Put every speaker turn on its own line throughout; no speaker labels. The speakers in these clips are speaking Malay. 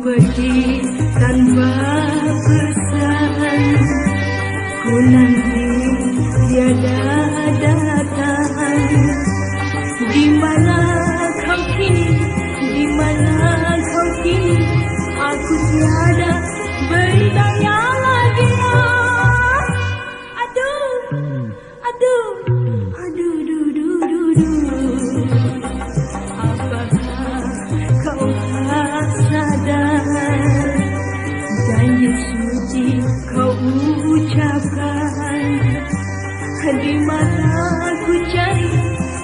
pergi tanpa pesan, ku nanti tiada datang. Di mana kau kini, di mana kau kini, aku tiada berdaya lagi. Aduh, aduh, aduh, duh, duh, duh, duh. Apakah kau tak sadar, janji suci kau ucapkan? Di mana ku cari,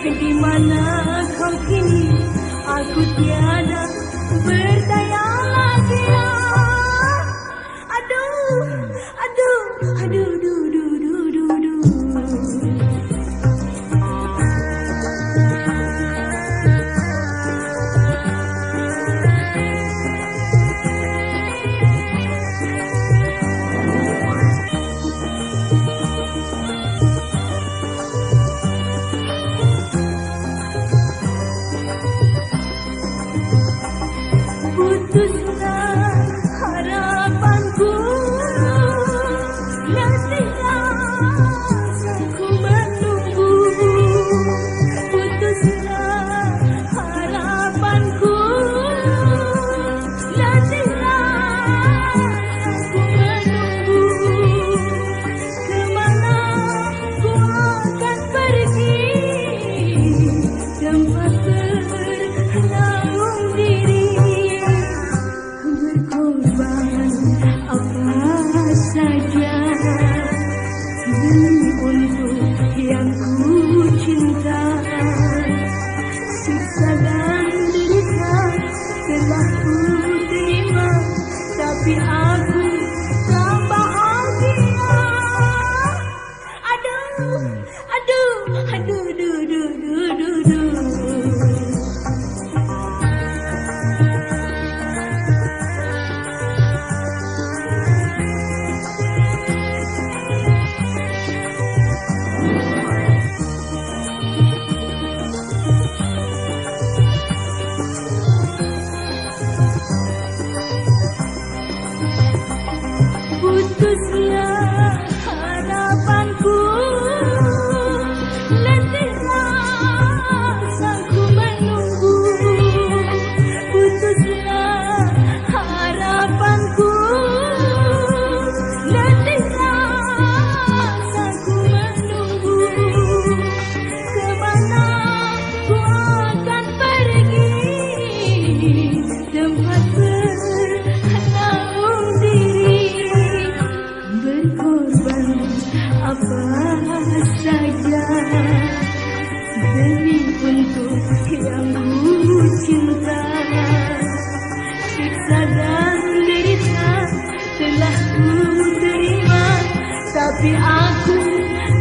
di mana kau kini, aku tiada berdaya lagi. Aduh, aduh, aduh, duh, duh, duh, duh, duh. Putuslah harapanku, letihlah aku menunggu. Putuslah harapanku, letihlah aku menunggu. Kemana ku akan pergi, tempat bernaung diri. Apa saja demi untuk yang ku cinta, siksa dan derita telah ku terima, tapi aku tak bahagia. Aduh, aduh, aduh, duh, duh, duh, duh, duh. Putuslah harapanku, letihlah aku menunggu. Putuslah harapanku, letihlah aku menunggu. Kemana ku akan pergi, tempat bernaung diri. Berkorban apa saja demi untuk yang ku cinta, siksa dan derita telah ku terima, tapi aku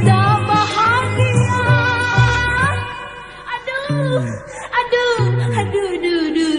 tak bahagia. Aduh, aduh, aduh, duh, duh.